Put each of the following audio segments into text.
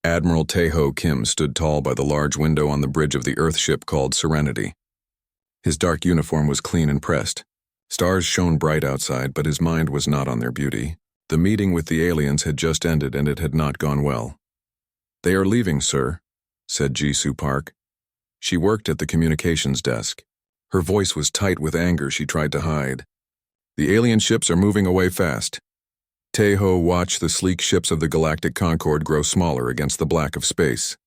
Admiral Taeho Kim stood tall by the large window on the bridge of the Earth ship called Serenity. His dark uniform was clean and pressed. Stars shone bright outside, but his mind was not on their beauty. The meeting with the aliens had just ended, and it had not gone well. "They are leaving, sir," said Jisoo Park. She worked at the communications desk. Her voice was tight with anger she tried to hide. "The alien ships are moving away fast." Taeho watched the sleek ships of the Galactic Concord grow smaller against the black of space.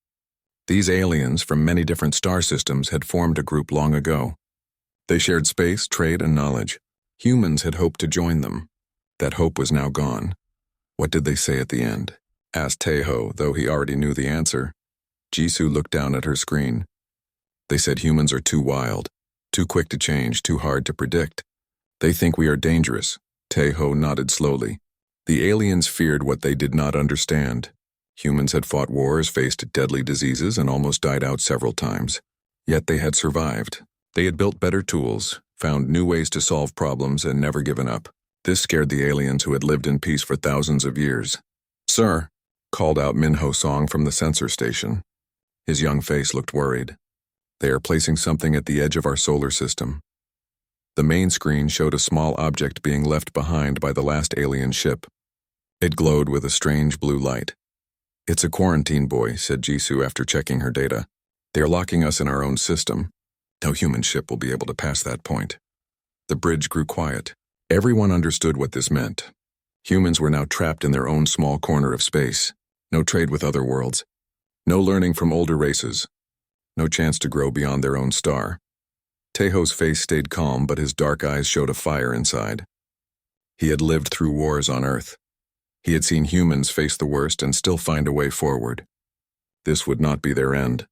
These aliens from many different star systems had formed a group long ago. They shared space, trade, and knowledge. Humans had hoped to join them. That hope was now gone. "What did they say at the end?" asked Taeho, though he already knew the answer. Jisoo looked down at her screen. "They said humans are too wild, too quick to change, too hard to predict. They think we are dangerous." Taeho nodded slowly. The aliens feared what they did not understand. Humans had fought wars, faced deadly diseases, and almost died out several times. Yet they had survived. They had built better tools, found new ways to solve problems, and never given up. This scared the aliens who had lived in peace for thousands of years. "Sir," called out Minho Song from the sensor station. His young face looked worried. "They are placing something at the edge of our solar system." The main screen showed a small object being left behind by the last alien ship. It glowed with a strange blue light. "It's a quarantine buoy," said Jisoo after checking her data. "They are locking us in our own system. No human ship will be able to pass that point." The bridge grew quiet. Everyone understood what this meant. Humans were now trapped in their own small corner of space. No trade with other worlds. No learning from older races. No chance to grow beyond their own star. Taeho's face stayed calm, but his dark eyes showed a fire inside. He had lived through wars on Earth. He had seen humans face the worst and still find a way forward. This would not be their end.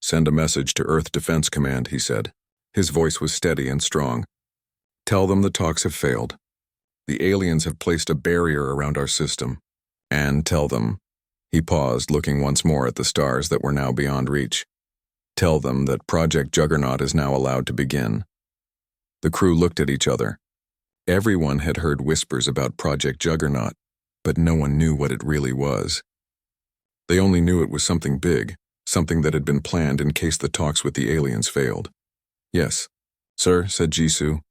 "Send a message to Earth Defense Command," he said. His voice was steady and strong. "Tell them the talks have failed. The aliens have placed a barrier around our system. And tell them," he paused, looking once more at the stars that were now beyond reach. "Tell them that Project Juggernaut is now allowed to begin." The crew looked at each other. Everyone had heard whispers about Project Juggernaut, but no one knew what it really was. They only knew it was something big, something that had been planned in case the talks with the aliens failed. "Yes, sir," said Jisoo.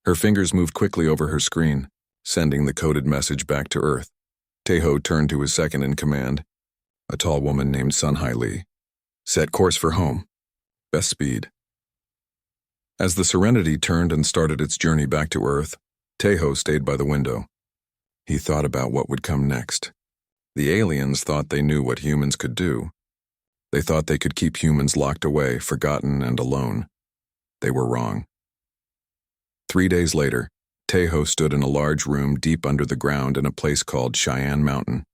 Her fingers moved quickly over her screen, sending the coded message back to Earth. Taeho turned to his second in command, a tall woman named Sunhai Lee. "Set course for home. Best speed." As the Serenity turned and started its journey back to Earth, Taeho stayed by the window. He thought about what would come next. The aliens thought they knew what humans could do. They thought they could keep humans locked away, forgotten, and alone. They were wrong. 3 days later, Taeho stood in a large room deep under the ground in a place called Cheyenne Mountain.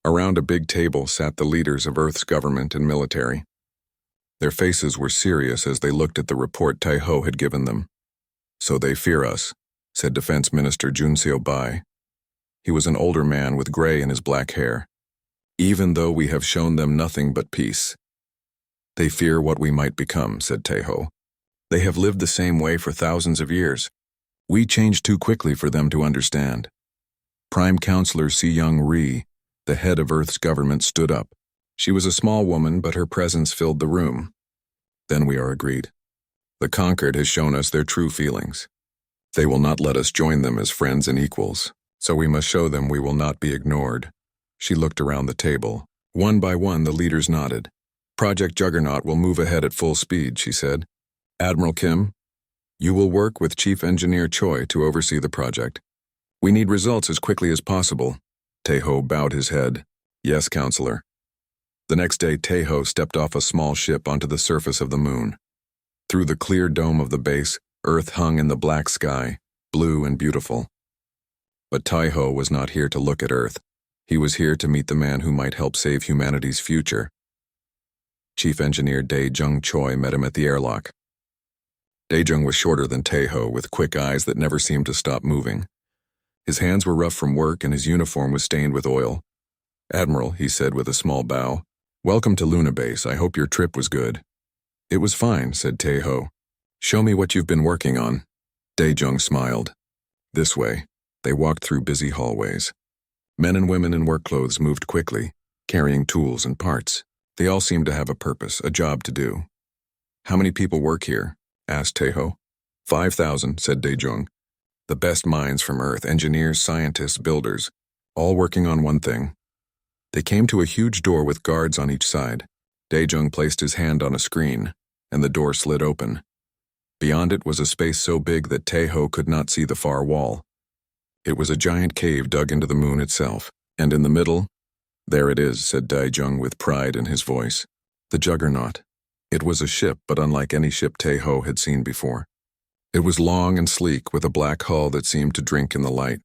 Around a big table sat the leaders of Earth's government and military. Their faces were serious as they looked at the report Taeho had given them. "So they fear us," said Defense Minister Junseo Bai. He was an older man with gray in his black hair. "Even though we have shown them nothing but peace." "They fear what we might become," said Taeho. "They have lived the same way for thousands of years. We changed too quickly for them to understand." Prime Counselor Si-Young Ri, the head of Earth's government, stood up. She was a small woman, but her presence filled the room. "Then we are agreed. The Conquered has shown us their true feelings. They will not let us join them as friends and equals, so we must show them we will not be ignored." She looked around the table. One by one, the leaders nodded. "Project Juggernaut will move ahead at full speed," she said. "Admiral Kim, you will work with Chief Engineer Choi to oversee the project. We need results as quickly as possible." Taeho bowed his head. "Yes, Counselor." The next day, Taeho stepped off a small ship onto the surface of the moon. Through the clear dome of the base, Earth hung in the black sky, blue and beautiful. But Taeho was not here to look at Earth. He was here to meet the man who might help save humanity's future. Chief Engineer Dae-jung Choi met him at the airlock. Dae-jung was shorter than Taeho, with quick eyes that never seemed to stop moving. His hands were rough from work and his uniform was stained with oil. "Admiral," he said with a small bow, "welcome to Luna Base. I hope your trip was good." "It was fine," said Taeho. "Show me what you've been working on." Dae-jung smiled. "This way." They walked through busy hallways. Men and women in work clothes moved quickly. carrying tools and parts. They all seemed to have a purpose, a job to do. "How many people work here?" asked Taeho. 5,000, said Daejung. "The best minds from Earth, engineers, scientists, builders, all working on one thing." They came to a huge door with guards on each side. Daejung placed his hand on a screen, and the door slid open. Beyond it was a space so big that Taeho could not see the far wall. It was a giant cave dug into the moon itself, and in the middle, "There it is," said Daejung with pride in his voice. The Juggernaut. It was a ship, but unlike any ship Taeho had seen before. It was long and sleek, with a black hull that seemed to drink in the light.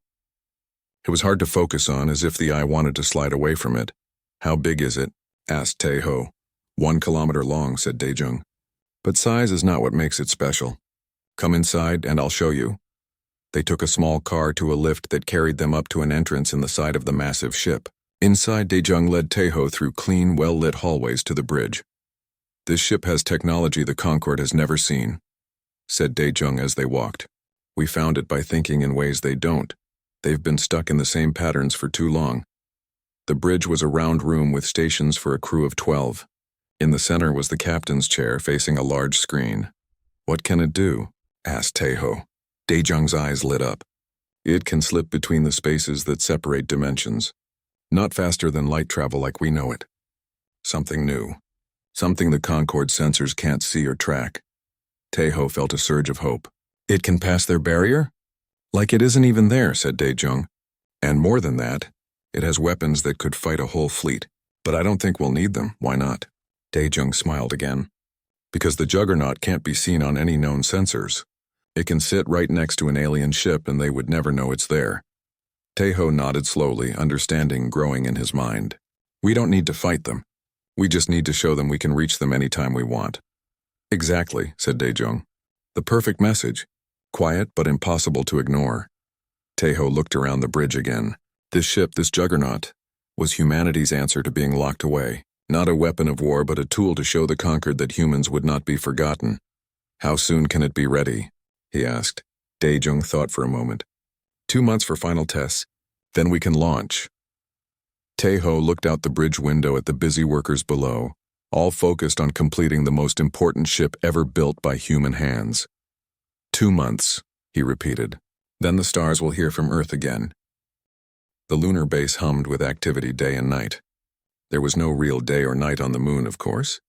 It was hard to focus on, as if the eye wanted to slide away from it. "How big is it?" asked Taeho. 1 kilometer long, said Daejung. "But size is not what makes it special. Come inside and I'll show you." They took a small car to a lift that carried them up to an entrance in the side of the massive ship. Inside, Daejung led Taeho through clean, well-lit hallways to the bridge. "This ship has technology the Concorde has never seen," said Daejung as they walked. "We found it by thinking in ways they don't. They've been stuck in the same patterns for too long." The bridge was a round room with stations for a crew of 12. In the center was the captain's chair facing a large screen. "What can it do?" asked Taeho. Daejung's eyes lit up. "It can slip between the spaces that separate dimensions. Not faster than light travel like we know it. Something new. Something the Concorde sensors can't see or track." Taeho felt a surge of hope. "It can pass their barrier?" "Like it isn't even there," said Daejung. "And more than that, it has weapons that could fight a whole fleet. But I don't think we'll need them. Why not?" Daejung smiled again. "Because the Juggernaut can't be seen on any known sensors. It can sit right next to an alien ship and they would never know it's there." Taeho nodded slowly, understanding growing in his mind. "We don't need to fight them. We just need to show them we can reach them anytime we want." "Exactly," said Daejung. "The perfect message. Quiet but impossible to ignore." Taeho looked around the bridge again. This ship, this Juggernaut, was humanity's answer to being locked away. Not a weapon of war, but a tool to show the conquered that humans would not be forgotten. "How soon can it be ready?" he asked. Daejung thought for a moment. 2 months for final tests. Then we can launch." Taeho looked out the bridge window at the busy workers below, all focused on completing the most important ship ever built by human hands. 2 months, he repeated. "Then the stars will hear from Earth again." The lunar base hummed with activity day and night. There was no real day or night on the moon, of course.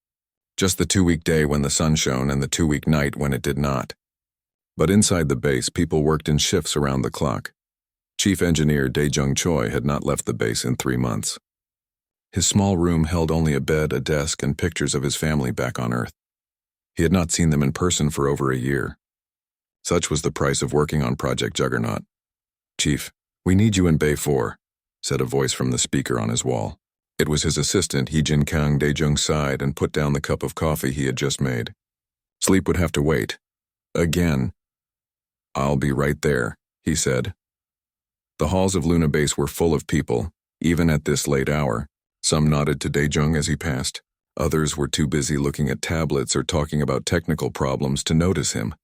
Just the 2-week day when the sun shone and the 2-week night when it did not. But inside the base, people worked in shifts around the clock. Chief Engineer Daejung Choi had not left the base in 3 months. His small room held only a bed, a desk, and pictures of his family back on Earth. He had not seen them in person for over a year. Such was the price of working on Project Juggernaut. "Chief, we need you in Bay 4, said a voice from the speaker on his wall. It was his assistant. He Jin Kang Daejung sighed and put down the cup of coffee he had just made. Sleep would have to wait. Again. "I'll be right there," he said. The halls of Luna Base were full of people, even at this late hour. Some nodded to Daejung as he passed. Others were too busy looking at tablets or talking about technical problems to notice him.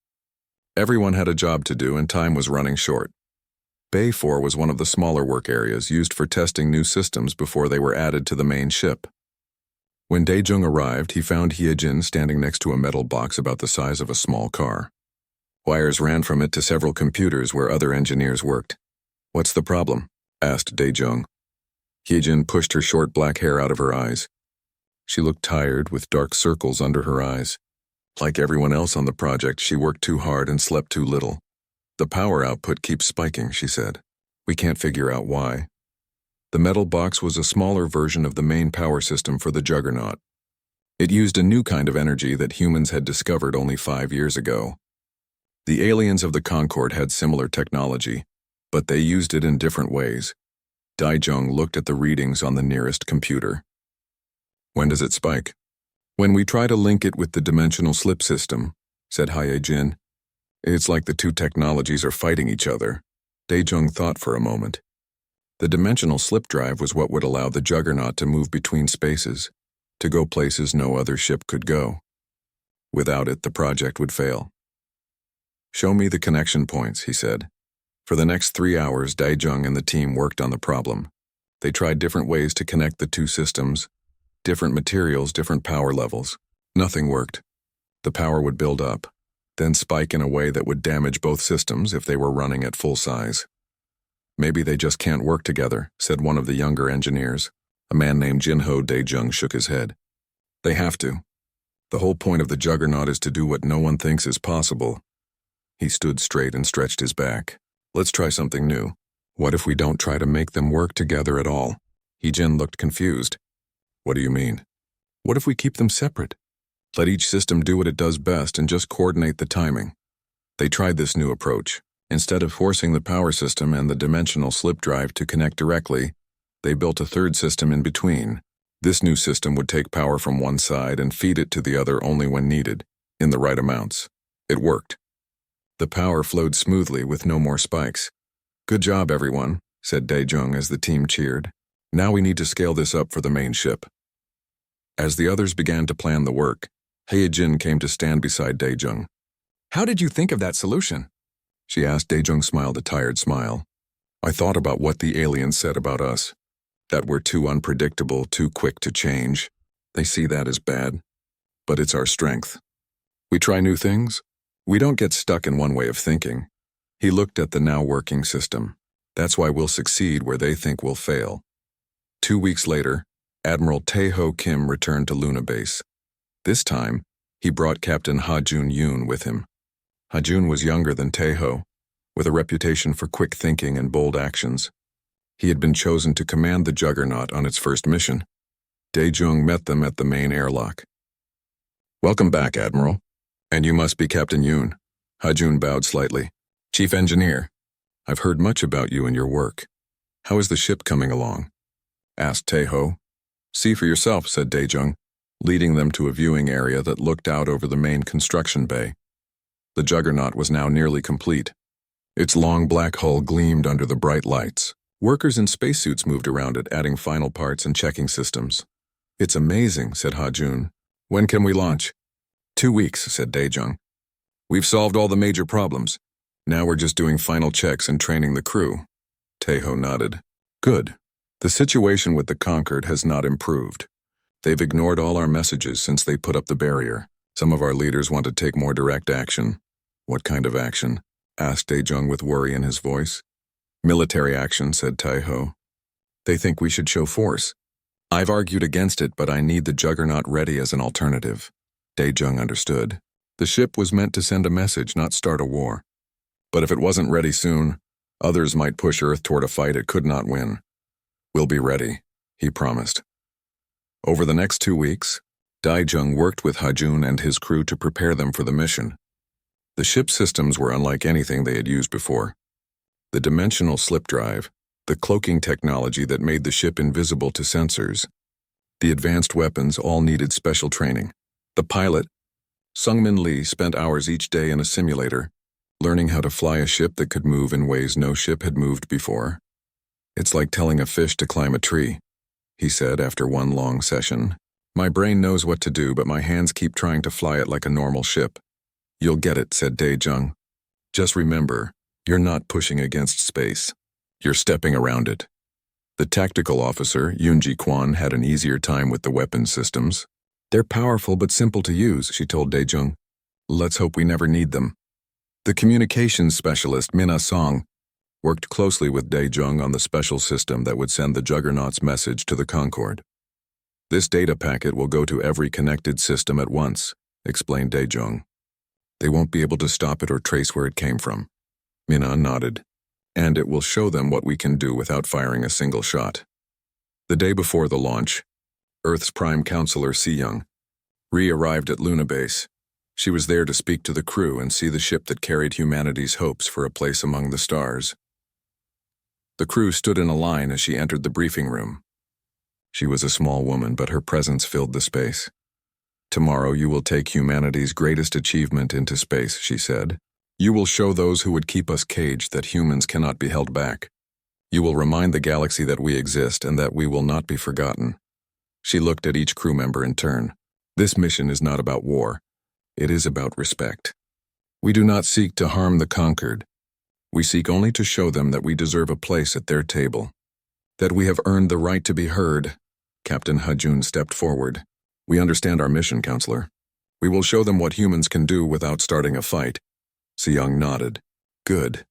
Everyone had a job to do and time was running short. Bay 4 was one of the smaller work areas used for testing new systems before they were added to the main ship. When Daejung arrived, he found Hyejin standing next to a metal box about the size of a small car. Wires ran from it to several computers where other engineers worked. "What's the problem?" asked Daejung. Hyejin pushed her short black hair out of her eyes. She looked tired, with dark circles under her eyes. Like everyone else on the project, she worked too hard and slept too little. "The power output keeps spiking," she said. "We can't figure out why." The metal box was a smaller version of the main power system for the Juggernaut. It used a new kind of energy that humans had discovered only 5 years ago. The aliens of the Concorde had similar technology, but they used it in different ways. Daejung looked at the readings on the nearest computer. "When does it spike?" "When we try to link it with the dimensional slip system," said Hyejin. "It's like the two technologies are fighting each other." Daejung thought for a moment. The dimensional slip drive was what would allow the Juggernaut to move between spaces, to go places no other ship could go. Without it, the project would fail. "Show me the connection points," he said. For the next 3 hours, Daejung and the team worked on the problem. They tried different ways to connect the two systems, different materials, different power levels. Nothing worked. The power would build up, then spike in a way that would damage both systems if they were running at full size. Maybe they just can't work together, said one of the younger engineers. A man named Jinho Daejung shook his head. They have to. The whole point of the Juggernaut is to do what no one thinks is possible. He stood straight and stretched his back. Let's try something new. What if we don't try to make them work together at all? Heejin looked confused. What do you mean? What if we keep them separate? Let each system do what it does best and just coordinate the timing. They tried this new approach. Instead of forcing the power system and the dimensional slip drive to connect directly, they built a third system in between. This new system would take power from one side and feed it to the other only when needed, in the right amounts. It worked. The power flowed smoothly with no more spikes. Good job, everyone, said Daejung as the team cheered. Now we need to scale this up for the main ship. As the others began to plan the work, Heijin came to stand beside Daejung. How did you think of that solution? She asked. Daejung smiled a tired smile. I thought about what the aliens said about us. That we're too unpredictable, too quick to change. They see that as bad. But it's our strength. We try new things. We don't get stuck in one way of thinking. He looked at the now working system. That's why we'll succeed where they think we'll fail. 2 weeks later, Admiral Tae-ho Kim returned to Luna Base. This time, he brought Captain Ha-jun Yoon with him. Ha-jun was younger than Tae-ho, with a reputation for quick thinking and bold actions. He had been chosen to command the Juggernaut on its first mission. Daejung met them at the main airlock. Welcome back, Admiral. And you must be Captain Yoon. Ha-jun bowed slightly. Chief Engineer, I've heard much about you and your work. How is the ship coming along? Asked Tae-ho. See for yourself, said Daejung, leading them to a viewing area that looked out over the main construction bay. The Juggernaut was now nearly complete. Its long black hull gleamed under the bright lights. Workers in spacesuits moved around it, adding final parts and checking systems. It's amazing, said Ha-jun. When can we launch? 2 weeks, said Daejung. We've solved all the major problems. Now we're just doing final checks and training the crew. Tae-ho nodded. Good. The situation with the Concord has not improved. They've ignored all our messages since they put up the barrier. Some of our leaders want to take more direct action. What kind of action? Asked Daejung with worry in his voice. Military action, said Tae-ho. They think we should show force. I've argued against it, but I need the Juggernaut ready as an alternative. Daejung understood. The ship was meant to send a message, not start a war. But if it wasn't ready soon, others might push Earth toward a fight it could not win. We'll be ready, he promised. Over the next 2 weeks, Daejung worked with Ha-jun and his crew to prepare them for the mission. The ship's systems were unlike anything they had used before. The dimensional slip drive, the cloaking technology that made the ship invisible to sensors, the advanced weapons all needed special training. The pilot, Sungmin Lee, spent hours each day in a simulator, learning how to fly a ship that could move in ways no ship had moved before. It's like telling a fish to climb a tree, he said after one long session. My brain knows what to do, but my hands keep trying to fly it like a normal ship. You'll get it, said Daejung. Just remember, you're not pushing against space. You're stepping around it. The tactical officer, Yoonji Kwon, had an easier time with the weapons systems. They're powerful but simple to use, she told Daejung. Let's hope we never need them. The communications specialist, Mina Song, worked closely with Daejung on the special system that would send the Juggernaut's message to the Concorde. This data packet will go to every connected system at once, explained Daejung. They won't be able to stop it or trace where it came from. Mina nodded. And it will show them what we can do without firing a single shot. The day before the launch, Earth's Prime Counselor Si-young arrived at Luna Base. She was there to speak to the crew and see the ship that carried humanity's hopes for a place among the stars. The crew stood in a line as she entered the briefing room. She was a small woman, but her presence filled the space. Tomorrow you will take humanity's greatest achievement into space, she said. You will show those who would keep us caged that humans cannot be held back. You will remind the galaxy that we exist and that we will not be forgotten. She looked at each crew member in turn. This mission is not about war. It is about respect. We do not seek to harm the conquered. We seek only to show them that we deserve a place at their table. That we have earned the right to be heard. Captain Hajun stepped forward. We understand our mission, Counselor. We will show them what humans can do without starting a fight. Seyoung nodded. Good.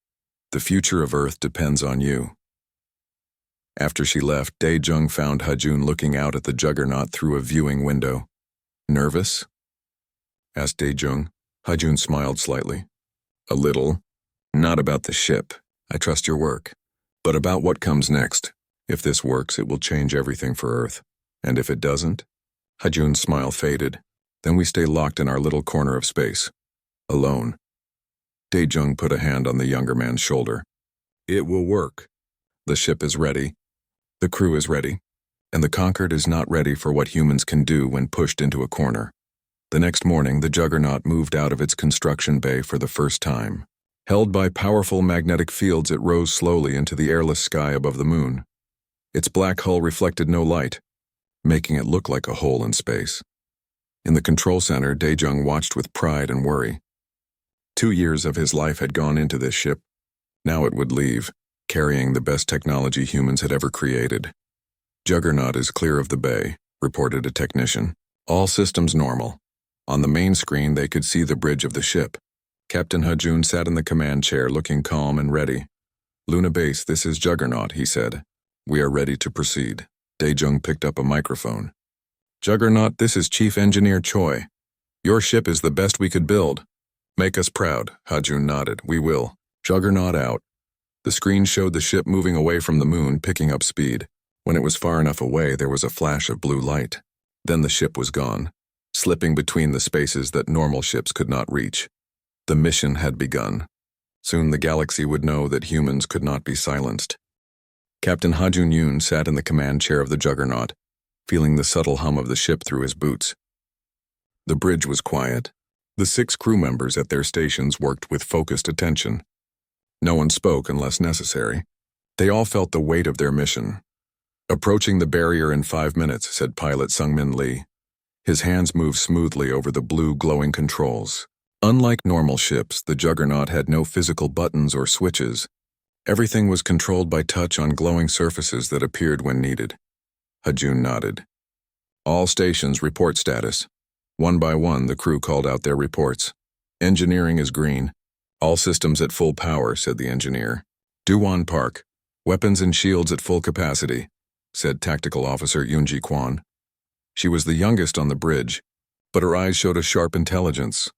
The future of Earth depends on you. After she left, Dae-jung found Hajun looking out at the Juggernaut through a viewing window. Nervous? Asked Dae-jung. Hajun smiled slightly. A little. Not about the ship. I trust your work. But about what comes next. If this works, it will change everything for Earth. And if it doesn't? Hajun's smile faded. Then we stay locked in our little corner of space. Alone. Dae-jung put a hand on the younger man's shoulder. It will work. The ship is ready. The crew is ready. And the Conquered is not ready for what humans can do when pushed into a corner. The next morning, the Juggernaut moved out of its construction bay for the first time. Held by powerful magnetic fields, it rose slowly into the airless sky above the moon. Its black hull reflected no light, making it look like a hole in space. In the control center, Dae-jung watched with pride and worry. 2 years of his life had gone into this ship. Now it would leave, carrying the best technology humans had ever created. Juggernaut is clear of the bay, reported a technician. All systems normal. On the main screen, they could see the bridge of the ship. Captain Hajun sat in the command chair, looking calm and ready. Luna Base, this is Juggernaut, he said. We are ready to proceed. Dae-jung picked up a microphone. Juggernaut, this is Chief Engineer Choi. Your ship is the best we could build. Make us proud, Hajun nodded. We will. Juggernaut out. The screen showed the ship moving away from the moon, picking up speed. When it was far enough away, there was a flash of blue light. Then the ship was gone, slipping between the spaces that normal ships could not reach. The mission had begun. Soon the galaxy would know that humans could not be silenced. Captain Hajun Yoon sat in the command chair of the Juggernaut, feeling the subtle hum of the ship through his boots. The bridge was quiet. The 6 crew members at their stations worked with focused attention. No one spoke unless necessary. They all felt the weight of their mission. Approaching the barrier in 5 minutes, said pilot Sungmin Lee. His hands moved smoothly over the blue glowing controls. Unlike normal ships, the Juggernaut had no physical buttons or switches. Everything was controlled by touch on glowing surfaces that appeared when needed. Hajun nodded. All stations report status. One by one, the crew called out their reports. Engineering is green. All systems at full power, said the engineer. Duwon Park. Weapons and shields at full capacity, said Tactical Officer Yoonji Kwon. She was the youngest on the bridge, but her eyes showed a sharp intelligence.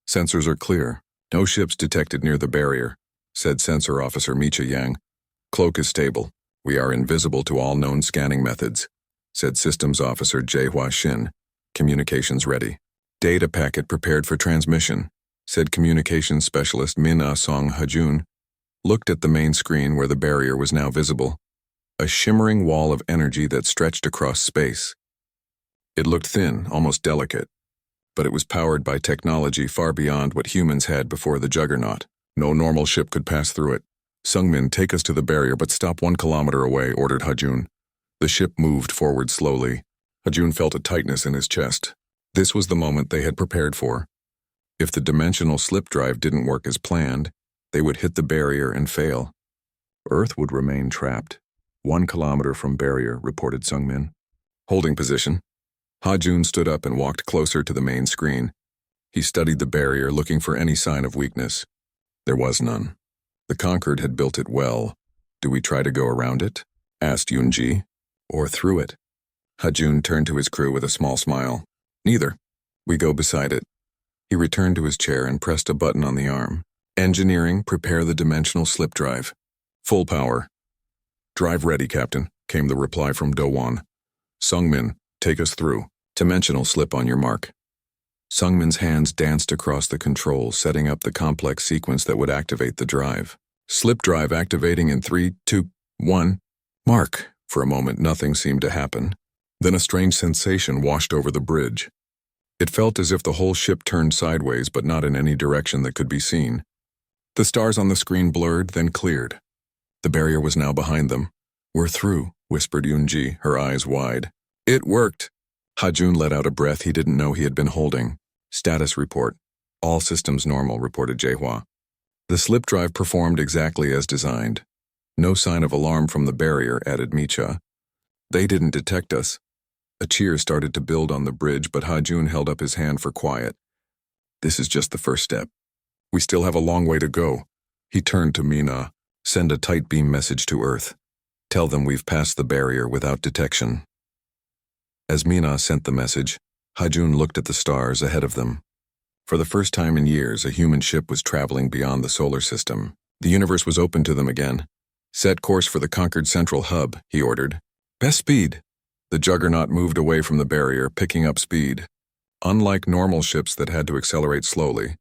Sensors are clear. No ships detected near the barrier, said Sensor Officer Micha Yang. Cloak is stable. We are invisible to all known scanning methods, said Systems Officer Jae-hwa Shin. Communications ready. Data packet prepared for transmission, said Communications Specialist Min Ah-song Hajun. Looked at the main screen where the barrier was now visible. A shimmering wall of energy that stretched across space. It looked thin, almost delicate, but it was powered by technology far beyond what humans had before the Juggernaut. No normal ship could pass through it. Sungmin, take us to the barrier, but stop 1 kilometer away, ordered Hajun. The ship moved forward slowly. Hajun felt a tightness in his chest. This was the moment they had prepared for. If the dimensional slip drive didn't work as planned, they would hit the barrier and fail. Earth would remain trapped. 1 kilometer from barrier, reported Sungmin. Holding position. Hajun stood up and walked closer to the main screen. He studied the barrier, looking for any sign of weakness. There was none. The Conquered had built it well. Do we try to go around it? Asked Yoonji. Or through it? Hajun turned to his crew with a small smile. Neither. We go beside it. He returned to his chair and pressed a button on the arm. Engineering, prepare the dimensional slip drive. Full power. Drive ready, Captain, came the reply from Do-won. Sungmin, take us through. Dimensional slip on your mark. Sungmin's hands danced across the controls, setting up the complex sequence that would activate the drive. Slip drive activating in 3, 2, 1. Mark. For a moment, nothing seemed to happen. Then a strange sensation washed over the bridge. It felt as if the whole ship turned sideways, but not in any direction that could be seen. The stars on the screen blurred, then cleared. The barrier was now behind them. We're through, whispered Yoonji, her eyes wide. It worked. Hajun let out a breath he didn't know he had been holding. Status report. All systems normal, reported Jae-hwa. The slip drive performed exactly as designed. No sign of alarm from the barrier, added Micha. They didn't detect us. A cheer started to build on the bridge, but Hajun held up his hand for quiet. This is just the first step. We still have a long way to go. He turned to Mina. Send a tight beam message to Earth. Tell them we've passed the barrier without detection. As Mina sent the message, Hajun looked at the stars ahead of them. For the first time in years, a human ship was traveling beyond the solar system. The universe was open to them again. Set course for the conquered central hub, he ordered. Best speed. The Juggernaut moved away from the barrier, picking up speed. Unlike normal ships that had to accelerate slowly,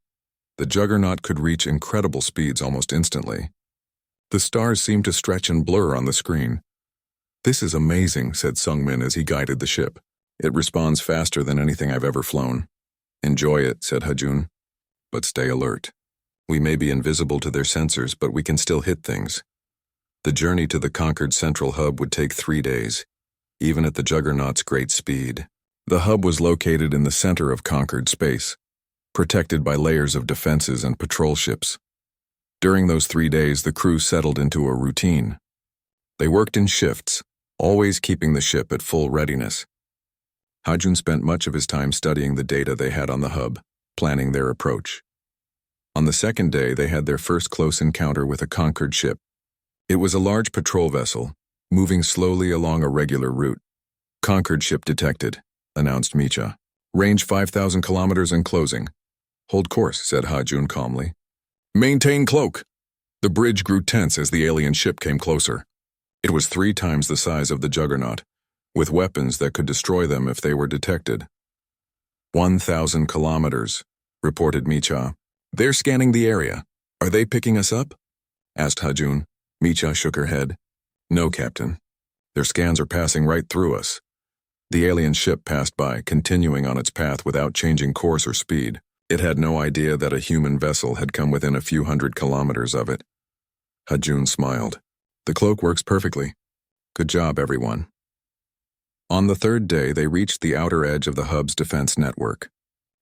the Juggernaut could reach incredible speeds almost instantly. The stars seemed to stretch and blur on the screen. This is amazing, said Sungmin as he guided the ship. It responds faster than anything I've ever flown. Enjoy it, said Hajun. But stay alert. We may be invisible to their sensors, but we can still hit things. The journey to the conquered central hub would take 3 days, even at the Juggernaut's great speed. The hub was located in the center of conquered space, protected by layers of defenses and patrol ships. During those 3 days, the crew settled into a routine. They worked in shifts, always keeping the ship at full readiness. Hajun spent much of his time studying the data they had on the hub, planning their approach. On the second day, they had their first close encounter with a conquered ship. It was a large patrol vessel, moving slowly along a regular route. Conquered ship detected, announced Micha. Range 5,000 kilometers and closing. Hold course, said Hajun calmly. Maintain cloak. The bridge grew tense as the alien ship came closer. It was 3 times the size of the Juggernaut, with weapons that could destroy them if they were detected. 1,000 kilometers, reported Micha. They're scanning the area. Are they picking us up? Asked Hajun. Micha shook her head. No, Captain. Their scans are passing right through us. The alien ship passed by, continuing on its path without changing course or speed. It had no idea that a human vessel had come within a few hundred kilometers of it. Hajun smiled. The cloak works perfectly. Good job, everyone. On the 3rd day, they reached the outer edge of the hub's defense network.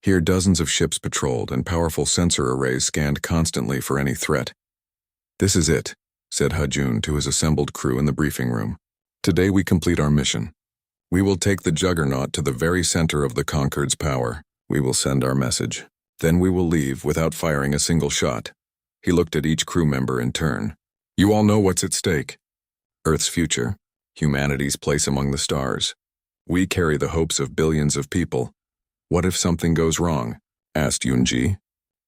Here, dozens of ships patrolled and powerful sensor arrays scanned constantly for any threat. This is it, said Hajun to his assembled crew in the briefing room. Today we complete our mission. We will take the Juggernaut to the very center of the Conquered's power. We will send our message. Then we will leave without firing a single shot. He looked at each crew member in turn. You all know what's at stake. Earth's future, humanity's place among the stars. We carry the hopes of billions of people. What if something goes wrong? Asked Yunji.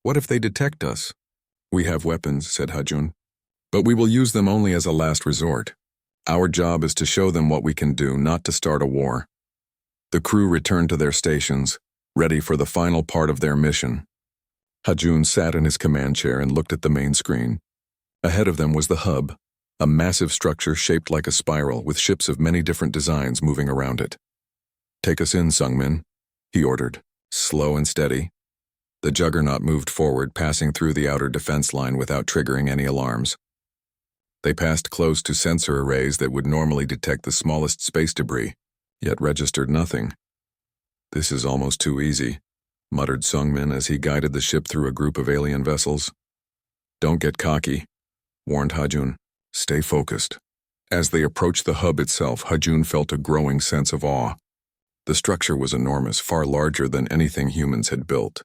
What if they detect us? We have weapons, said Hajun. But we will use them only as a last resort. Our job is to show them what we can do, not to start a war. The crew returned to their stations, ready for the final part of their mission. Hajun sat in his command chair and looked at the main screen. Ahead of them was the hub, a massive structure shaped like a spiral with ships of many different designs moving around it. Take us in, Sungmin, he ordered, slow and steady. The Juggernaut moved forward, passing through the outer defense line without triggering any alarms. They passed close to sensor arrays that would normally detect the smallest space debris, yet registered nothing. This is almost too easy, muttered Sungmin as he guided the ship through a group of alien vessels. Don't get cocky, warned Hajun. Stay focused. As they approached the hub itself, Hajun felt a growing sense of awe. The structure was enormous, far larger than anything humans had built.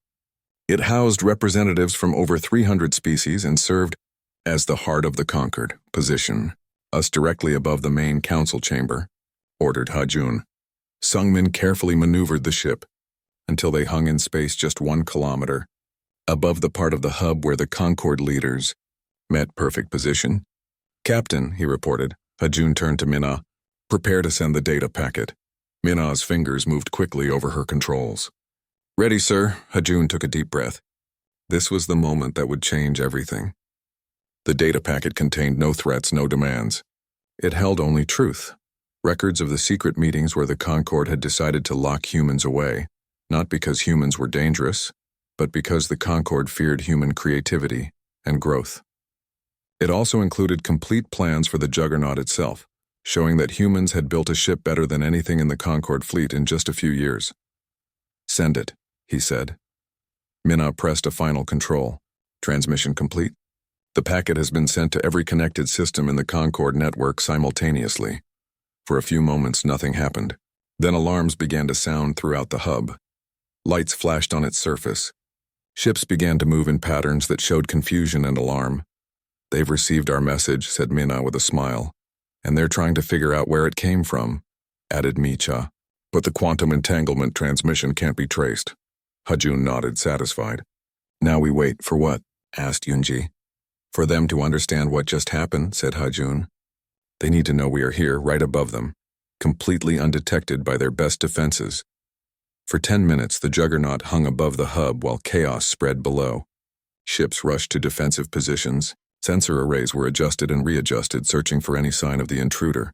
It housed representatives from over 300 species and served as the heart of the conquered. Position us directly above the main council chamber, ordered Hajun. Sungmin carefully maneuvered the ship until they hung in space just 1 kilometer, above the part of the hub where the Concord leaders met. Perfect position. Captain, he reported. Hajun turned to Mina. Prepare to send the data packet. Mina's fingers moved quickly over her controls. Ready, sir. Hajun took a deep breath. This was the moment that would change everything. The data packet contained no threats, no demands. It held only truth. Records of the secret meetings where the Concord had decided to lock humans away, not because humans were dangerous, but because the Concord feared human creativity and growth. It also included complete plans for the Juggernaut itself, showing that humans had built a ship better than anything in the Concord fleet in just a few years. Send it, he said. Mina pressed a final control. Transmission complete. The packet has been sent to every connected system in the Concord network simultaneously. For a few moments, nothing happened. Then alarms began to sound throughout the hub. Lights flashed on its surface. Ships began to move in patterns that showed confusion and alarm. "They've received our message," said Mina with a smile. "And they're trying to figure out where it came from," added Micha. "But the quantum entanglement transmission can't be traced." Hajun nodded, satisfied. "Now we wait for what?" asked Yunji. "For them to understand what just happened," said Hajun. "They need to know we are here, right above them, completely undetected by their best defenses." For 10 minutes, the Juggernaut hung above the hub while chaos spread below. Ships rushed to defensive positions. Sensor arrays were adjusted and readjusted, searching for any sign of the intruder.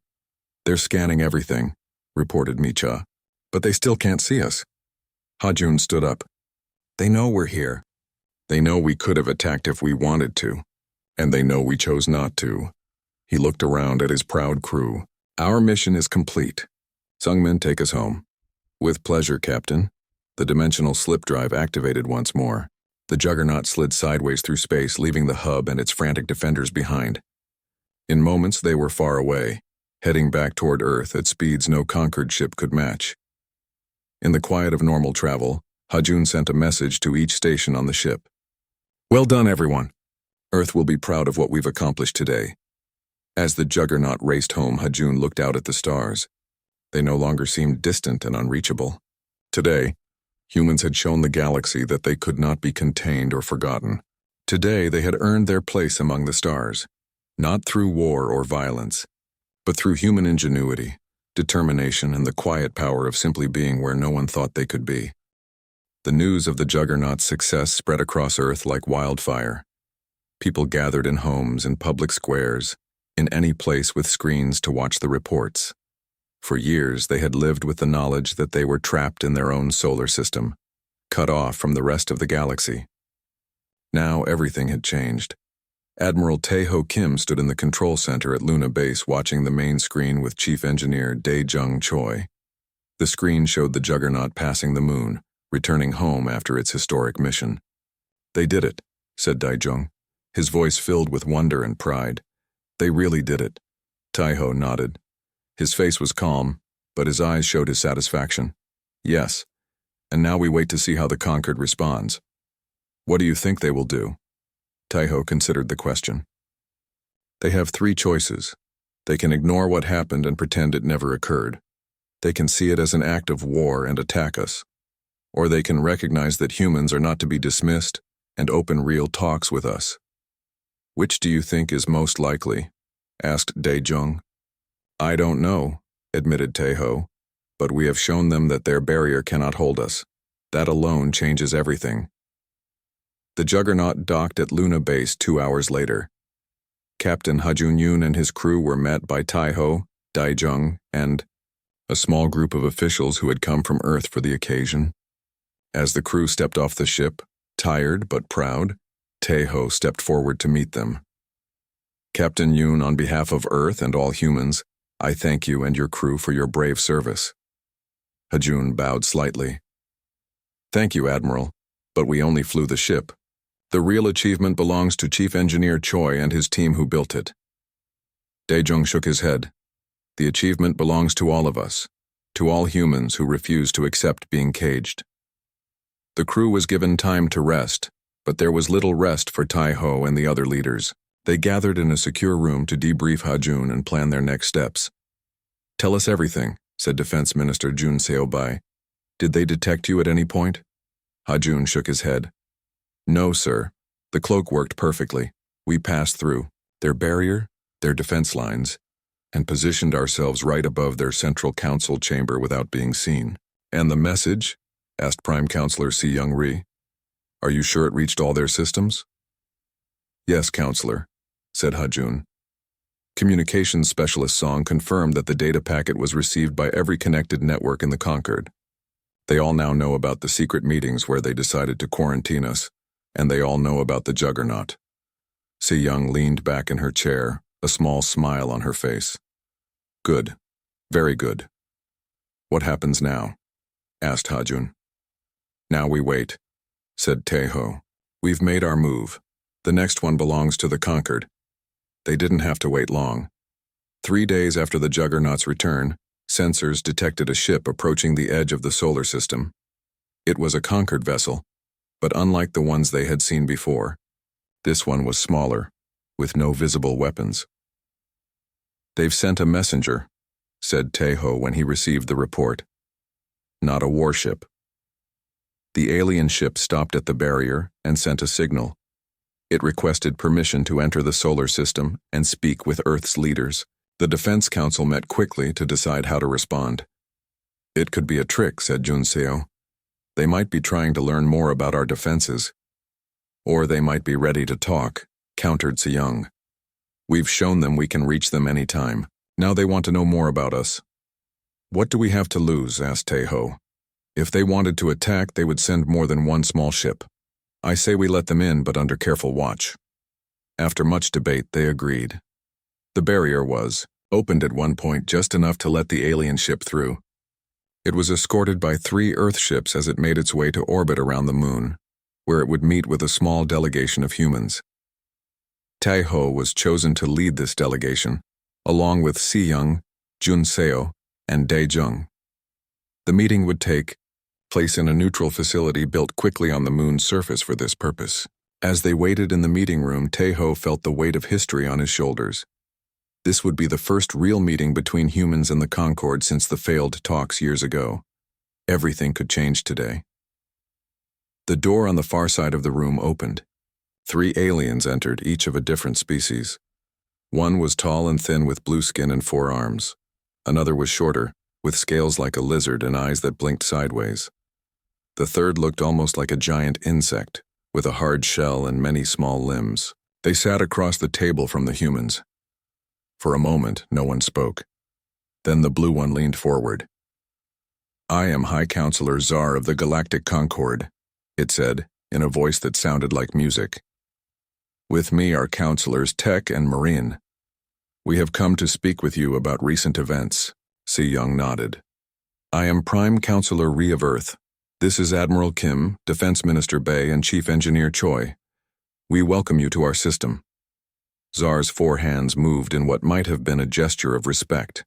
"They're scanning everything," reported Micha. "But they still can't see us." Hajun stood up. "They know we're here. They know we could have attacked if we wanted to. And they know we chose not to." He looked around at his proud crew. "Our mission is complete. Sungmin, take us home." "With pleasure, Captain." The dimensional slip drive activated once more. The Juggernaut slid sideways through space, leaving the hub and its frantic defenders behind. In moments, they were far away, heading back toward Earth at speeds no conquered ship could match. In the quiet of normal travel, Hajun sent a message to each station on the ship. "Well done, everyone. Earth will be proud of what we've accomplished today." As the Juggernaut raced home, Hajun looked out at the stars. They no longer seemed distant and unreachable. Today, humans had shown the galaxy that they could not be contained or forgotten. Today, they had earned their place among the stars, not through war or violence, but through human ingenuity, determination, and the quiet power of simply being where no one thought they could be. The news of the Juggernaut's success spread across Earth like wildfire. People gathered in homes, in public squares, in any place with screens to watch the reports. For years, they had lived with the knowledge that they were trapped in their own solar system, cut off from the rest of the galaxy. Now everything had changed. Admiral Tae-ho Kim stood in the control center at Luna Base watching the main screen with Chief Engineer Dae-jung Choi. The screen showed the Juggernaut passing the moon, returning home after its historic mission. "They did it," said Dae-jung, his voice filled with wonder and pride. "They really did it." Tae-ho nodded. His face was calm, but his eyes showed his satisfaction. "Yes, and now we wait to see how the Conquered responds." "What do you think they will do?" Tae-ho considered the question. "They have 3 choices. They can ignore what happened and pretend it never occurred. They can see it as an act of war and attack us. Or they can recognize that humans are not to be dismissed and open real talks with us." "Which do you think is most likely?" asked Dae-jung. "I don't know," admitted Tae-ho, "but we have shown them that their barrier cannot hold us. That alone changes everything." The Juggernaut docked at Luna Base 2 hours later. Captain Hajun Yoon and his crew were met by Tae-ho, Dae-jung, and a small group of officials who had come from Earth for the occasion. As the crew stepped off the ship, tired but proud, Tae-ho stepped forward to meet them. "Captain Yoon, on behalf of Earth and all humans, I thank you and your crew for your brave service." Hajun bowed slightly. "Thank you, Admiral, but we only flew the ship. The real achievement belongs to Chief Engineer Choi and his team who built it." Dae-jung shook his head. "The achievement belongs to all of us, to all humans who refuse to accept being caged." The crew was given time to rest, but there was little rest for Tae-ho and the other leaders. They gathered in a secure room to debrief Hajun and plan their next steps. "Tell us everything," said Defense Minister Jun Seobai. "Did they detect you at any point?" Hajun shook his head. "No, sir. The cloak worked perfectly. We passed through their barrier, their defense lines, and positioned ourselves right above their central council chamber without being seen." "And the message?" asked Prime Counselor Si Young-ri. "Are you sure it reached all their systems?" "Yes, Counselor," said Hajun. Communications Specialist Song confirmed that the data packet was received by every connected network in the Concord. They all now know about the secret meetings where they decided to quarantine us, and they all know about the Juggernaut. Si Young leaned back in her chair, a small smile on her face. "Good. Very good. What happens now?" asked Hajun. "Now we wait," said Tae-ho. "We've made our move. The next one belongs to the conquered. They didn't have to wait long. 3 days after the Juggernaut's return, sensors detected a ship approaching the edge of the solar system. It was a conquered vessel, but unlike the ones they had seen before, this one was smaller, with no visible weapons. "They've sent a messenger," said Tejo when he received the report. "Not a warship." The alien ship stopped at the barrier and sent a signal. It requested permission to enter the solar system and speak with Earth's leaders. The Defense Council met quickly to decide how to respond. "It could be a trick," said Junseo. "They might be trying to learn more about our defenses. Or they might be ready to talk," countered Seyoung. "We've shown them we can reach them any time. Now they want to know more about us." "What do we have to lose?" asked Tejo. "If they wanted to attack, they would send more than one small ship. I say we let them in, but under careful watch." After much debate, they agreed. The barrier was opened at one point just enough to let the alien ship through. It was escorted by 3 Earth ships as it made its way to orbit around the moon, where it would meet with a small delegation of humans. Tejo was chosen to lead this delegation, along with Seyoung, Junseo, and Daejung. The meeting would take place in a neutral facility built quickly on the moon's surface for this purpose. As they waited in the meeting room, Tejo felt the weight of history on his shoulders. This would be the first real meeting between humans and the Concord since the failed talks years ago. Everything could change today. The door on the far side of the room opened. 3 aliens entered, each of a different species. One was tall and thin with blue skin and 4 arms. Another was shorter, with scales like a lizard and eyes that blinked sideways. The third looked almost like a giant insect, with a hard shell and many small limbs. They sat across the table from the humans. For a moment, no one spoke. Then the blue one leaned forward. "I am High Counselor Zar of the Galactic Concord," it said, in a voice that sounded like music. "With me are Counselors Tech and Marine. We have come to speak with you about recent events." Seyoung nodded. "I am Prime Counselor Ri of Earth. This is Admiral Kim, Defense Minister Bay, and Chief Engineer Choi. We welcome you to our system." Zar's 4 hands moved in what might have been a gesture of respect.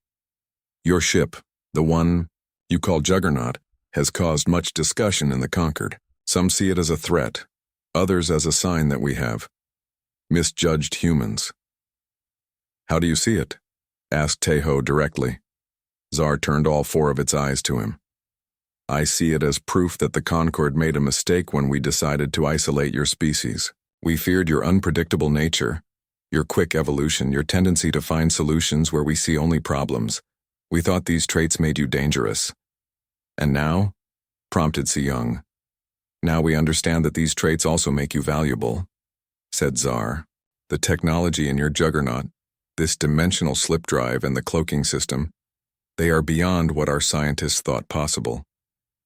"Your ship, the one you call Juggernaut, has caused much discussion in the Concord. Some see it as a threat, others as a sign that we have misjudged humans." "How do you see it?" asked Tejo directly. Zar turned all 4 of its eyes to him. "I see it as proof that the Concord made a mistake when we decided to isolate your species. We feared your unpredictable nature, your quick evolution, your tendency to find solutions where we see only problems. We thought these traits made you dangerous." "And now?" prompted Seyoung. "Now we understand that these traits also make you valuable," said Zar. "The technology in your Juggernaut, this dimensional slip drive and the cloaking system, they are beyond what our scientists thought possible.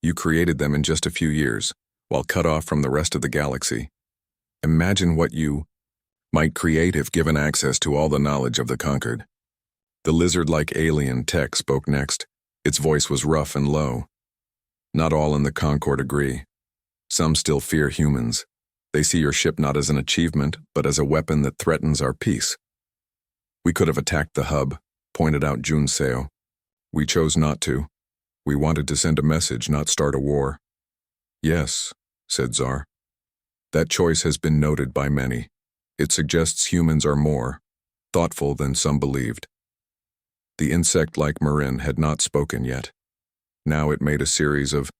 You created them in just a few years, while cut off from the rest of the galaxy. Imagine what you might create if given access to all the knowledge of the Conquered." The lizard-like alien Tech spoke next. Its voice was rough and low. "Not all in the Concord agree. Some still fear humans. They see your ship not as an achievement, but as a weapon that threatens our peace." "We could have attacked the hub," pointed out Junseo. "We chose not to. We wanted to send a message, not start a war." "Yes," said Zar. "That choice has been noted by many. It suggests humans are more thoughtful than some believed." The insect-like Marin had not spoken yet. Now it made a series of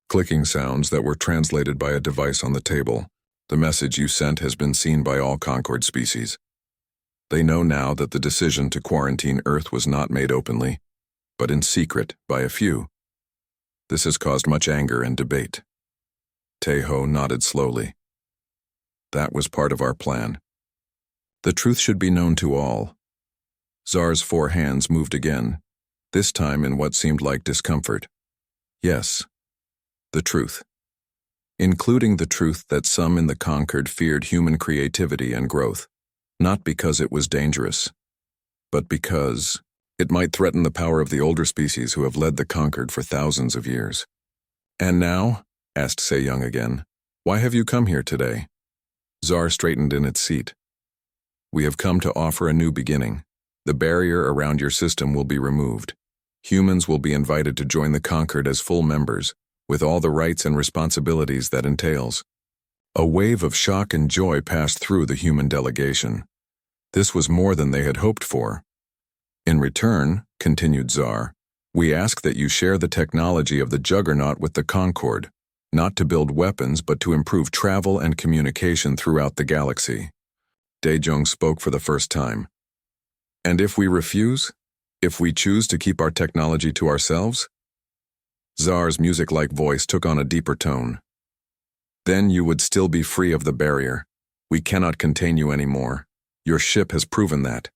clicking sounds that were translated by a device on the table. "The message you sent has been seen by all Concord species. They know now that the decision to quarantine Earth was not made openly, but in secret by a few. This has caused much anger and debate." Tejo nodded slowly. "That was part of our plan. The truth should be known to all." Zar's 4 hands moved again, this time in what seemed like discomfort. "Yes, the truth. Including the truth that some in the Conquered feared human creativity and growth, not because it was dangerous, but because it might threaten the power of the older species who have led the Conquered for thousands of years." "And now?" asked Seyoung again. "Why have you come here today?" Zar straightened in its seat. We have come to offer a new beginning. The barrier around your system will be removed. Humans will be invited to join the Conquered as full members, with all the rights and responsibilities that entails. A wave of shock and joy passed through the human delegation. This was more than they had hoped for. In return, continued Zar, we ask that you share the technology of the Juggernaut with the Concord, not to build weapons but to improve travel and communication throughout the galaxy. Daejung spoke for the first time. And if we refuse? If we choose to keep our technology to ourselves? Zar's music-like voice took on a deeper tone. Then you would still be free of the barrier. We cannot contain you anymore. Your ship has proven that.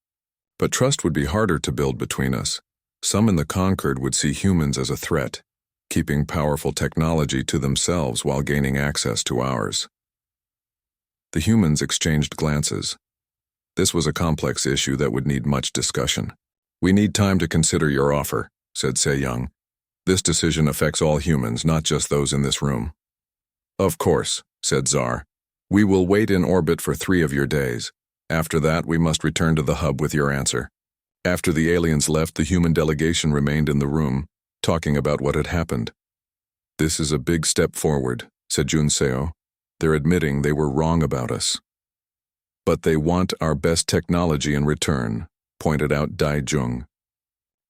But trust would be harder to build between us. Some in the Conquered would see humans as a threat, keeping powerful technology to themselves while gaining access to ours. The humans exchanged glances. This was a complex issue that would need much discussion. We need time to consider your offer, said Se-young. This decision affects all humans, not just those in this room. Of course, said Zar. We will wait in orbit for 3 of your days. After that, we must return to the hub with your answer. After the aliens left, the human delegation remained in the room, talking about what had happened. This is a big step forward, said Junseo. They're admitting they were wrong about us. But they want our best technology in return, pointed out Daejung.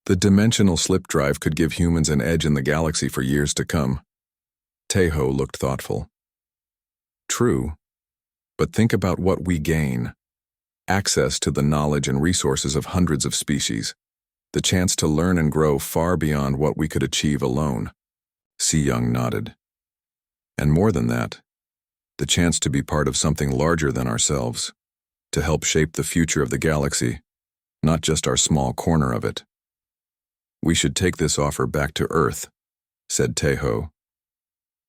The dimensional slip drive could give humans an edge in the galaxy for years to come. Taeho looked thoughtful. True, but think about what we gain. Access to the knowledge and resources of hundreds of species. The chance to learn and grow far beyond what we could achieve alone. Se-young nodded. And more than that, the chance to be part of something larger than ourselves, to help shape the future of the galaxy, not just our small corner of it. We should take this offer back to Earth, said Taeho.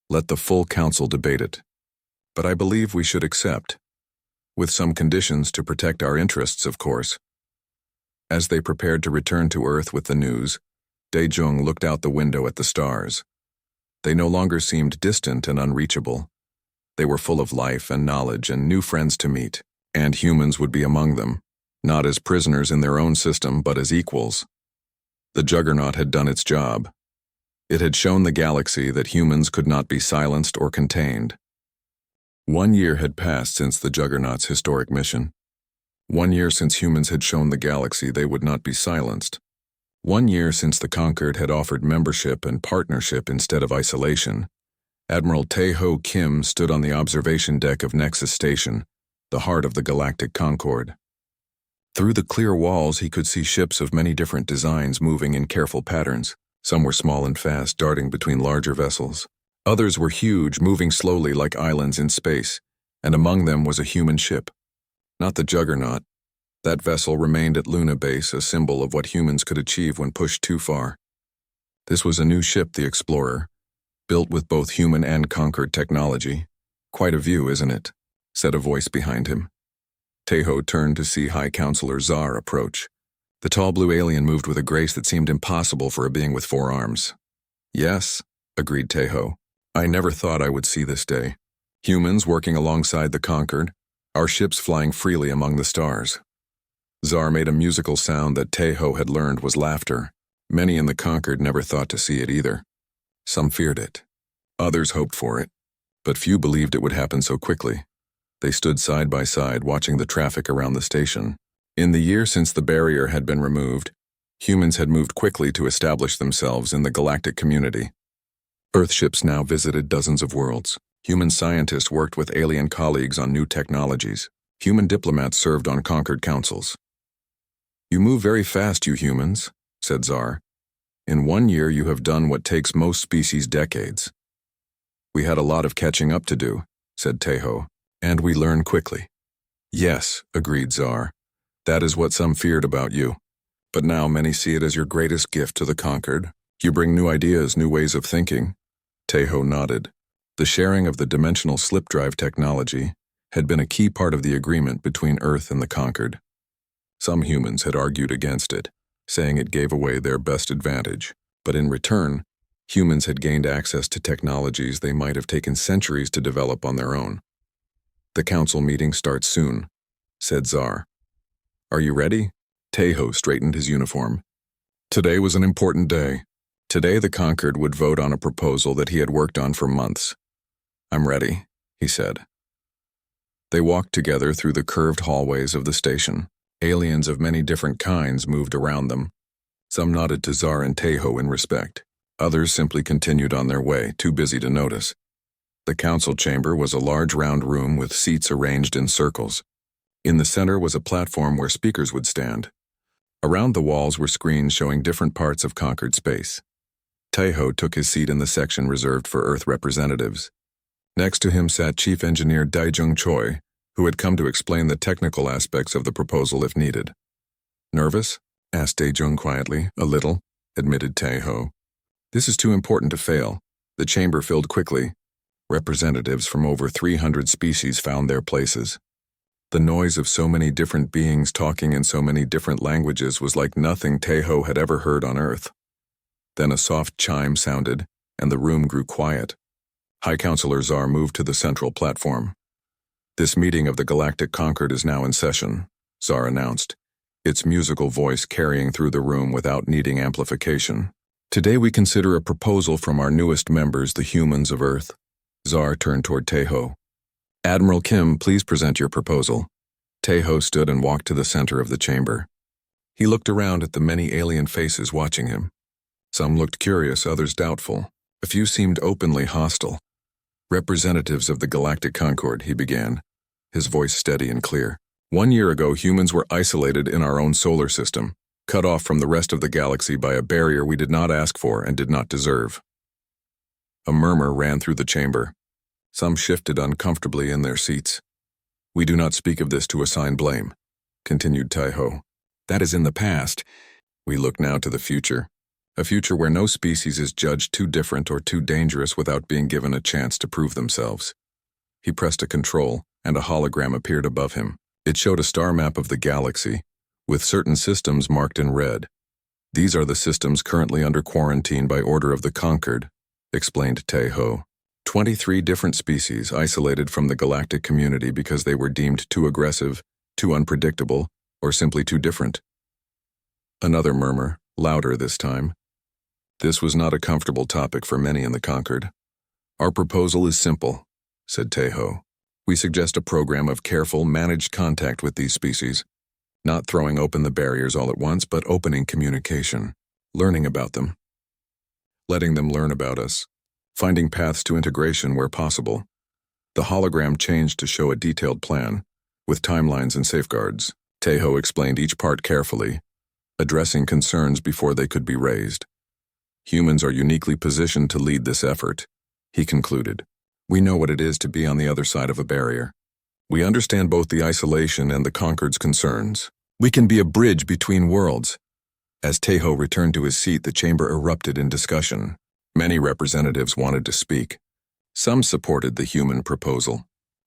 Let the full council debate it. But I believe we should accept, with some conditions to protect our interests, of course. As they prepared to return to Earth with the news, Daejung looked out the window at the stars. They no longer seemed distant and unreachable. They were full of life and knowledge and new friends to meet, and humans would be among them, not as prisoners in their own system, but as equals. The Juggernaut had done its job. It had shown the galaxy that humans could not be silenced or contained. 1 year had passed since the Juggernaut's historic mission. 1 year since humans had shown the galaxy they would not be silenced. 1 year since the Conquered had offered membership and partnership instead of isolation. Admiral Taeho Kim stood on the observation deck of Nexus Station, the heart of the Galactic Concord. Through the clear walls he could see ships of many different designs moving in careful patterns. Some were small and fast, darting between larger vessels. Others were huge, moving slowly like islands in space, and among them was a human ship. Not the Juggernaut. That vessel remained at Luna Base, a symbol of what humans could achieve when pushed too far. This was a new ship, the Explorer, built with both human and Conquered technology. Quite a view, isn't it? Said a voice behind him. Taeho turned to see High Counselor Zar approach. The tall blue alien moved with a grace that seemed impossible for a being with 4 arms. Yes, agreed Taeho. I never thought I would see this day. Humans working alongside the Conquered, our ships flying freely among the stars. Zar made a musical sound that Taeho had learned was laughter. Many in the Conquered never thought to see it either. Some feared it. Others hoped for it. But few believed it would happen so quickly. They stood side by side watching the traffic around the station. In the year since the barrier had been removed, humans had moved quickly to establish themselves in the galactic community. Earthships now visited dozens of worlds. Human scientists worked with alien colleagues on new technologies. Human diplomats served on Conquered councils. You move very fast, you humans, said Zar. In 1 year you have done what takes most species decades. We had a lot of catching up to do, said Taeho, and we learn quickly. Yes, agreed Zar. That is what some feared about you. But now many see it as your greatest gift to the Conquered. You bring new ideas, new ways of thinking. Taeho nodded. The sharing of the dimensional slip drive technology had been a key part of the agreement between Earth and the Conquered. Some humans had argued against it, saying it gave away their best advantage. But in return, humans had gained access to technologies they might have taken centuries to develop on their own. The council meeting starts soon, said Czar. Are you ready? Tejo straightened his uniform. Today was an important day. Today the Conquered would vote on a proposal that he had worked on for months. I'm ready, he said. They walked together through the curved hallways of the station. Aliens of many different kinds moved around them. Some nodded to Czar and Tejo in respect. Others simply continued on their way, too busy to notice. The council chamber was a large round room with seats arranged in circles. In the center was a platform where speakers would stand. Around the walls were screens showing different parts of conquered space. Tejo took his seat in the section reserved for Earth representatives. Next to him sat Chief Engineer Daijung Choi, who had come to explain the technical aspects of the proposal if needed. Nervous? Asked Daijung quietly. A little, admitted Tejo. This is too important to fail. The chamber filled quickly. Representatives from over 300 species found their places. The noise of so many different beings talking in so many different languages was like nothing Tejo had ever heard on Earth. Then a soft chime sounded, and the room grew quiet. High Counselor Czar moved to the central platform. This meeting of the Galactic Conquered is now in session, Czar announced, its musical voice carrying through the room without needing amplification. Today we consider a proposal from our newest members, the humans of Earth. Czar turned toward Tejo. Admiral Kim, please present your proposal. Tejo stood and walked to the center of the chamber. He looked around at the many alien faces watching him. Some looked curious, others doubtful. A few seemed openly hostile. Representatives of the Galactic Concord, he began, his voice steady and clear. 1 year ago, humans were isolated in our own solar system, cut off from the rest of the galaxy by a barrier we did not ask for and did not deserve. A murmur ran through the chamber. Some shifted uncomfortably in their seats. We do not speak of this to assign blame, continued Tejo. That is in the past. We look now to the future. A future where no species is judged too different or too dangerous without being given a chance to prove themselves. He pressed a control, and a hologram appeared above him. It showed a star map of the galaxy, with certain systems marked in red. These are the systems currently under quarantine by order of the Conquered, explained Tejo. 23 different species isolated from the galactic community because they were deemed too aggressive, too unpredictable, or simply too different. Another murmur, louder this time. This was not a comfortable topic for many in the Conquered. Our proposal is simple, said Tejo. We suggest a program of careful, managed contact with these species, not throwing open the barriers all at once, but opening communication, learning about them, letting them learn about us, finding paths to integration where possible. The hologram changed to show a detailed plan, with timelines and safeguards. Tejo explained each part carefully, addressing concerns before they could be raised. Humans are uniquely positioned to lead this effort, he concluded. We know what it is to be on the other side of a barrier. We understand both the isolation and the Conquered's concerns. We can be a bridge between worlds. As Tejo returned to his seat, the chamber erupted in discussion. Many representatives wanted to speak. Some supported the human proposal.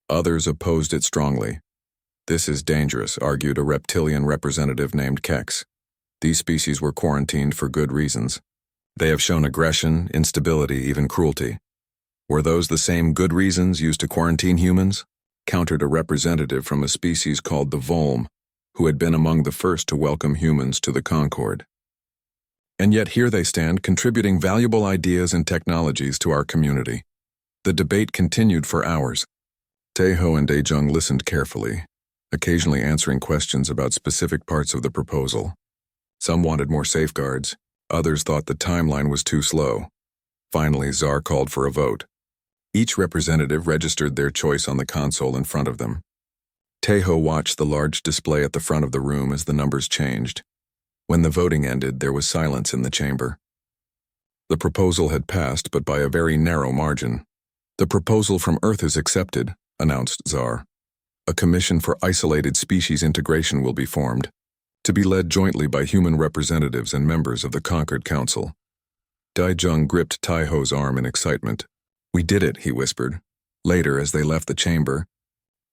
Others opposed it strongly. This is dangerous, argued a reptilian representative named Kex. These species were quarantined for good reasons. They have shown aggression, instability, even cruelty. Were those the same good reasons used to quarantine humans? Countered a representative from a species called the Volm, who had been among the first to welcome humans to the Concord. And yet here they stand, contributing valuable ideas and technologies to our community. The debate continued for hours. Tejo and Daejung listened carefully, occasionally answering questions about specific parts of the proposal. Some wanted more safeguards. Others thought the timeline was too slow. Finally, Czar called for a vote. Each representative registered their choice on the console in front of them. Tejo watched the large display at the front of the room as the numbers changed. When the voting ended, there was silence in the chamber. The proposal had passed, but by a very narrow margin. The proposal from Earth is accepted, announced Czar. A commission for isolated species integration will be formed, to be led jointly by human representatives and members of the Conquered Council. Daijung gripped Tejo's arm in excitement. We did it, he whispered. Later, as they left the chamber,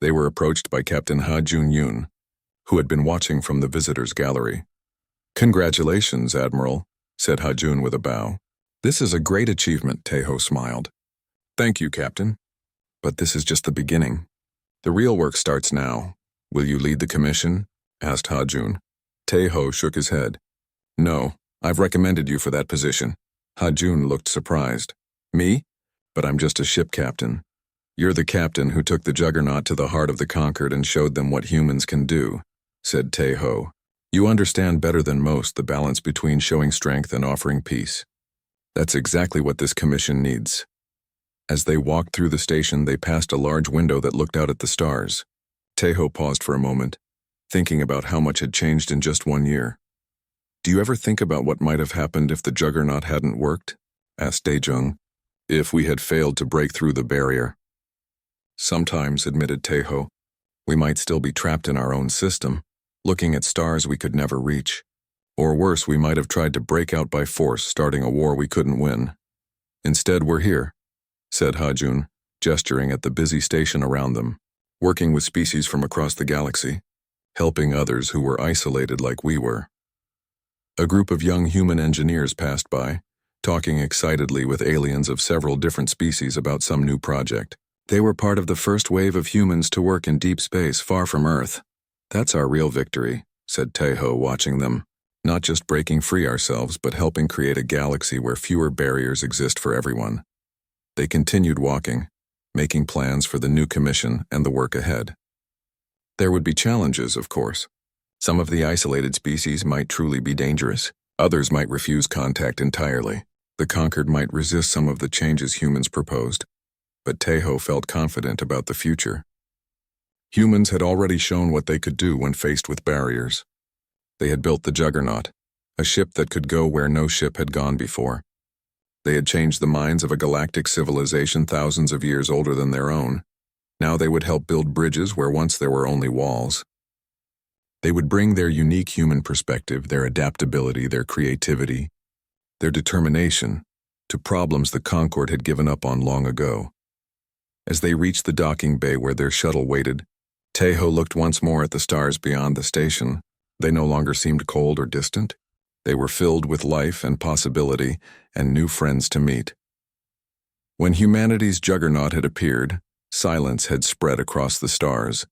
they were approached by Captain Ha Jun-Yun, who had been watching from the visitors' gallery. Congratulations, Admiral, said Ha Jun with a bow. This is a great achievement, Tejo smiled. Thank you, Captain. But this is just the beginning. The real work starts now. Will you lead the commission? Asked Hajun. Taeho shook his head. No, I've recommended you for that position. Hajun looked surprised. Me? But I'm just a ship captain. You're the captain who took the Juggernaut to the heart of the conquered and showed them what humans can do, said Taeho. You understand better than most the balance between showing strength and offering peace. That's exactly what this commission needs. As they walked through the station, they passed a large window that looked out at the stars. Taeho paused for a moment, thinking about how much had changed in just 1 year. Do you ever think about what might have happened if the Juggernaut hadn't worked? Asked Daejung. If we had failed to break through the barrier. Sometimes, admitted Taeho, we might still be trapped in our own system, looking at stars we could never reach. Or worse, we might have tried to break out by force, starting a war we couldn't win. Instead, we're here, said Hajun, gesturing at the busy station around them, working with species from across the galaxy, helping others who were isolated like we were. A group of young human engineers passed by, talking excitedly with aliens of several different species about some new project. They were part of the first wave of humans to work in deep space far from Earth. That's our real victory, said Taeho, watching them. Not just breaking free ourselves, but helping create a galaxy where fewer barriers exist for everyone. They continued walking, making plans for the new commission and the work ahead. There would be challenges, of course. Some of the isolated species might truly be dangerous. Others might refuse contact entirely. The conquered might resist some of the changes humans proposed. But Taeho felt confident about the future. Humans had already shown what they could do when faced with barriers. They had built the Juggernaut, a ship that could go where no ship had gone before. They had changed the minds of a galactic civilization thousands of years older than their own. Now they would help build bridges where once there were only walls. They would bring their unique human perspective, their adaptability, their creativity, their determination to problems the Concord had given up on long ago. As they reached the docking bay where their shuttle waited, Taeho looked once more at the stars beyond the station. They no longer seemed cold or distant. They were filled with life and possibility and new friends to meet. When humanity's Juggernaut had appeared, silence had spread across the stars.